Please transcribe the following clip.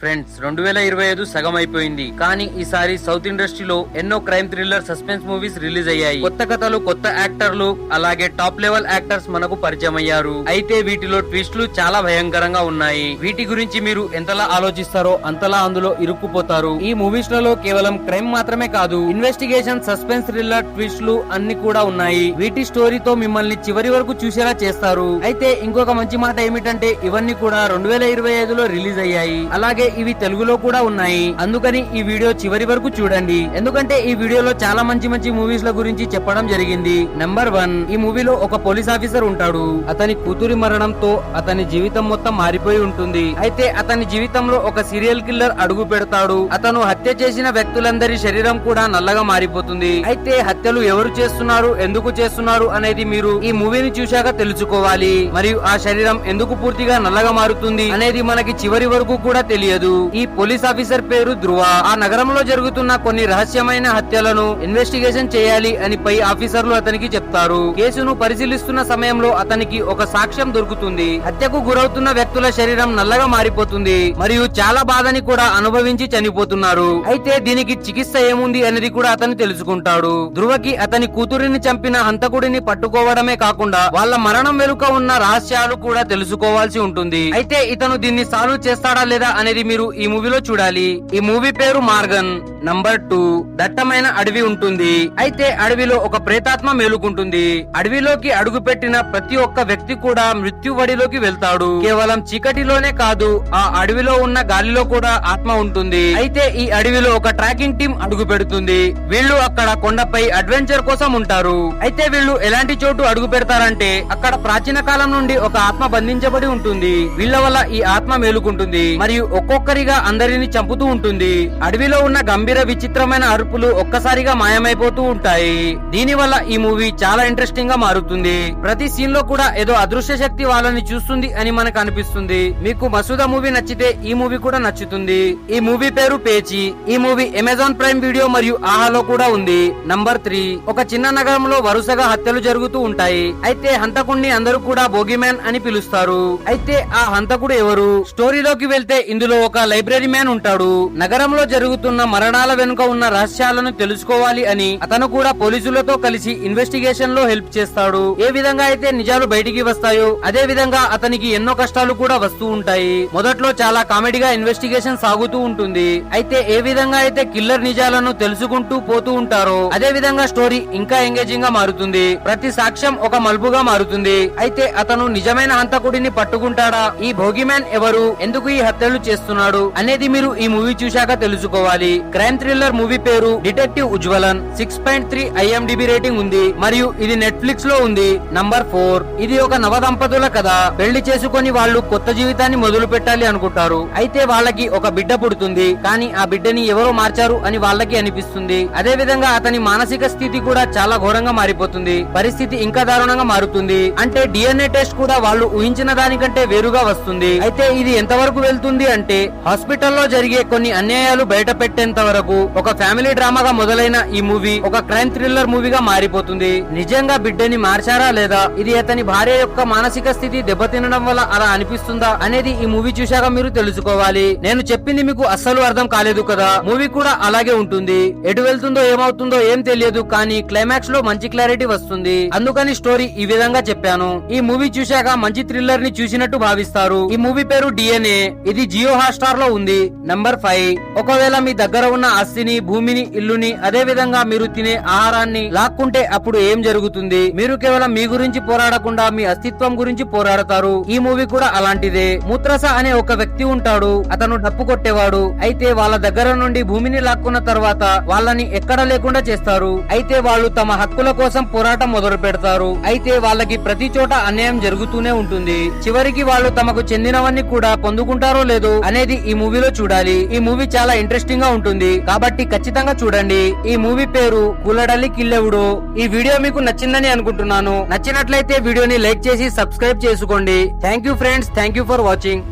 Friends 2025 సగం అయిపోయింది. కానీ ఈసారి సౌత్ ఇండస్ట్రీలో ఎన్నో crime thriller suspense movies release అయ్యాయి. కొత్త కథలు, కొత్త యాక్టర్లు, అలాగే టాప్ లెవెల్ యాక్టర్స్ మనకు పరిచయం అయ్యారు. అయితే వీటిలో ట్విస్టులు చాలా భయంకరంగా ఉన్నాయి. వీటి గురించి మీరు ఎంతలా ఆలోచిస్తారో అంతలా అందులో ఇరుక్కుపోతారు. ఈ మూవీస్ లలో కేవలం క్రైమ్ మాత్రమే కాదు, ఇన్వెస్టిగేషన్, సస్పెన్స్, థ్రిల్లర్, ట్విస్టులు అన్ని కూడా ఉన్నాయి. వీటి స్టోరీతో మిమ్మల్ని చివరి వరకు చూసేలా చేస్తారు. అయితే ఇంకొక మంచి మాట ఏమిటంటే ఇవన్నీ కూడా 2025లో రిలీజ్ అయ్యాయి. అలాగే ఇవి తెలుగులో కూడా ఉన్నాయి. అందుకని ఈ వీడియో చివరి వరకు చూడండి, ఎందుకంటే ఈ వీడియోలో చాలా మంచి మంచి మూవీస్ ల గురించి చెప్పడం జరిగింది. నెంబర్ 1, ఈ మూవీలో ఒక పోలీస్ ఆఫీసర్ ఉంటాడు. అతని కూతురి మరణంతో అతని జీవితం మొత్తం మారిపోయి ఉంటుంది. అయితే అతని జీవితంలో ఒక సీరియల్ కిల్లర్ అడుగు పెడతాడు. అతను హత్య చేసిన వ్యక్తులందరి శరీరం కూడా నల్లగా మారిపోతుంది. అయితే హత్యలు ఎవరు చేస్తున్నారు, ఎందుకు చేస్తున్నారు అనేది మీరు ఈ మూవీని చూశాక తెలుసుకోవాలి. మరియు ఆ శరీరం ఎందుకు పూర్తిగా నల్లగా మారుతుంది అనేది మనకి చివరి వరకు కూడా తెలియదు. ఈ పోలీస్ ఆఫీసర్ పేరు ధ్రువ. ఆ నగరంలో జరుగుతున్న కొన్ని రహస్యమైన హత్యలను ఇన్వెస్టిగేషన్ చేయాలి అని పై ఆఫీసర్లు అతనికి చెప్తారు. కేసును పరిశీలిస్తున్న సమయంలో అతనికి ఒక సాక్ష్యం దొరుకుతుంది. హత్యకు గురవుతున్న వ్యక్తుల శరీరం నల్లగా మారిపోతుంది మరియు చాలా బాధని కూడా అనుభవించి చనిపోతున్నారు. అయితే దీనికి చికిత్స ఏముంది అనేది కూడా అతను తెలుసుకుంటాడు. ధ్రువకి అతని కూతురిని చంపిన హంతకుడిని పట్టుకోవడమే కాకుండా వాళ్ళ మరణం వెనుక ఉన్న రహస్యాలు కూడా తెలుసుకోవాల్సి ఉంటుంది. అయితే ఇతను దీన్ని సాల్వ్ చేస్తాడా లేదా అనేది మీరు ఈ మూవీలో చూడాలి. ఈ మూవీ పేరు మార్గన్. నంబర్ 2, దట్టమైన అడవి ఉంటుంది. అయితే అడవిలో ఒక ప్రేతాత్మ మేలుకుంటుంది. అడవిలోకి అడుగు పెట్టిన ప్రతి ఒక్క వ్యక్తి కూడా మృత్యువడిలోకి వెళ్తాడు. కేవలం చీకటిలోనే కాదు, ఆ అడవిలో ఉన్న గాలిలో కూడా ఆత్మ ఉంటుంది. అయితే ఈ అడవిలో ఒక ట్రాకింగ్ టీం అడుగు పెడుతుంది. వీళ్ళు అక్కడ కొండపై అడ్వెంచర్ కోసం ఉంటారు. అయితే వీళ్ళు ఎలాంటి చోటు అడుగు పెడతారంటే అక్కడ ప్రాచీన కాలం నుండి ఒక ఆత్మ బంధించబడి ఉంటుంది. వీళ్ళ వల్ల ఈ ఆత్మ మేలుకుంటుంది మరియు ఒక్కొక్కరిగా అందరిని చంపుతూ ఉంటుంది. అడవిలో ఉన్న గంభీర విచిత్రమైన అరుపులు ఒక్కసారిగా మాయమైపోతూ ఉంటాయి. దీని వల్ల ఈ మూవీ చాలా ఇంట్రెస్టింగ్ గా మారుతుంది. ప్రతి సీన్ లో కూడా ఏదో అదృశ్య శక్తి వాళ్ళని చూస్తుంది అని మనకు అనిపిస్తుంది. మీకు మసూదా మూవీ నచ్చితే ఈ మూవీ కూడా నచ్చుతుంది. ఈ మూవీ పేరు పేచి. ఈ మూవీ అమెజాన్ ప్రైమ్ వీడియో మరియు ఆహాలో కూడా ఉంది. నంబర్ 3, ఒక చిన్న నగరంలో వరుసగా హత్యలు జరుగుతూ ఉంటాయి. అయితే హంతకుడిని అందరూ కూడా బోగిమ్యాన్ అని పిలుస్తారు. అయితే ఆ హంతకుడు ఎవరు? స్టోరీలోకి వెళ్తే ఇందులో ఒక లైబ్రరీ మ్యాన్ ఉంటాడు. నగరంలో జరుగుతున్న మరణాల వెనుక ఉన్న రహస్యాలను తెలుసుకోవాలి అని అతను కూడా పోలీసులతో కలిసి ఇన్వెస్టిగేషన్ లో హెల్ప్ చేస్తాడు. ఏ విధంగా అయితే నిజాలు బయటికి వస్తాయో అదే విధంగా అతనికి ఎన్నో కష్టాలు కూడా వస్తూ ఉంటాయి. మొదట్లో చాలా కామెడీగా ఇన్వెస్టిగేషన్ సాగుతూ ఉంటుంది. అయితే ఏ విధంగా అయితే కిల్లర్ నిజాలను తెలుసుకుంటూ పోతూ ఉంటారో అదే విధంగా స్టోరీ ఇంకా ఎంగేజింగ్ గా మారుతుంది. ప్రతి సాక్ష్యం ఒక మలుపుగా మారుతుంది. అయితే అతను నిజమైన హంతకుడిని పట్టుకుంటాడా? ఈ భోగిమ్యాన్ ఎవరు? ఎందుకు ఈ హత్యలు చేస్తున్నాడు అనేది మీరు ఈ మూవీ చూశాక తెలుసుకోవాలి. క్రైమ్ థ్రిల్లర్ మూవీ పేరు డిటెక్టివ్ ఉజ్వలన్. 6.3 IMDb రేటింగ్ ఉంది మరియు ఇది నెట్ఫ్లిక్స్ లో ఉంది. నంబర్ 4, ఇది ఒక నవ దంపతుల కథ. పెళ్లి చేసుకుని వాళ్ళు కొత్త జీవితాన్ని మొదలు పెట్టాలి అనుకుంటారు. అయితే వాళ్ళకి ఒక బిడ్డ పుడుతుంది. కానీ ఆ బిడ్డని ఎవరో మార్చారు అని వాళ్ళకి అనిపిస్తుంది. అదే విధంగా అతని మానసిక స్థితి కూడా చాలా ఘోరంగా మారిపోతుంది. పరిస్థితి ఇంకా దారుణంగా మారుతుంది. అంటే DNA టెస్ట్ కూడా వాళ్ళు ఊహించిన దానికంటే వేరుగా వస్తుంది. అయితే ఇది ఎంతవరకు వెళ్తుంది అంటే హాస్పిటల్లో జరిగే కొన్ని అన్యాయాలు బయట పెట్టేంత వరకు ఒక ఫ్యామిలీ డ్రామాగా మొదలైన ఈ మూవీ ఒక క్రైమ్ థ్రిల్లర్ మూవీగా మారిపోతుంది. నిజంగా బిడ్డని మార్చారా లేదా, ఇది అతని భార్య యొక్క మానసిక స్థితి దెబ్బతినడం వల్ల అలా అనిపిస్తుందా అనేది ఈ మూవీ చూశాక మీరు తెలుసుకోవాలి. నేను చెప్పింది మీకు అస్సలు అర్థం కాలేదు కదా? మూవీ కూడా అలాగే ఉంటుంది. ఎటు వెళ్తుందో ఏమవుతుందో ఏం తెలియదు, కానీ క్లైమాక్స్ లో మంచి క్లారిటీ వస్తుంది. అందుకని స్టోరీ ఈ విధంగా చెప్పాను. ఈ మూవీ చూశాక మంచి థ్రిల్లర్ ని చూసినట్టు భావిస్తారు. ఈ మూవీ పేరు DNA. ఇది జియో హాట్స్టార్ లో ఉంది. నంబర్ 5, ఒకవేళ మీ దగ్గర ఉన్న ఆస్తిని, భూమిని, ఇల్లుని, అదే విధంగా మీరు తినే ఆహారాన్ని లాక్కుంటే అప్పుడు ఏం జరుగుతుంది? మీరు కేవలం మీ గురించి పోరాడకుండా మీ అస్తిత్వం గురించి పోరాడతారు. ఈ మూవీ కూడా అలాంటిదే. ముత్రస అనే ఒక వ్యక్తి ఉంటాడు. అతను డప్పు కొట్టేవాడు. అయితే వాళ్ళ దగ్గర నుండి భూమిని లాక్కున్న తర్వాత వాళ్ళని ఎక్కడ లేకుండా చేస్తారు. అయితే వాళ్ళు తమ హక్కుల కోసం పోరాటం మొదలు పెడతారు. అయితే వాళ్ళకి ప్రతి చోట అన్యాయం జరుగుతూనే ఉంటుంది. చివరికి వాళ్ళు తమకు చెందినవన్నీ కూడా పొందుకుంటారో లేదో అనేది ఈ మూవీలో చూడాలి. ఈ మూవీ చాలా ఇంట్రెస్టింగ్ గా ఉంటుంది కాబట్టి ఖచ్చితంగా చూడండి. ఈ మూవీ పేరు కులడలి కిల్లెవుడు. ఈ వీడియో మీకు నచ్చిందని అనుకుంటున్నాను. నచ్చినట్లయితే వీడియోని లైక్ చేసి సబ్స్క్రైబ్ చేసుకోండి. Thank you friends, thank you for watching.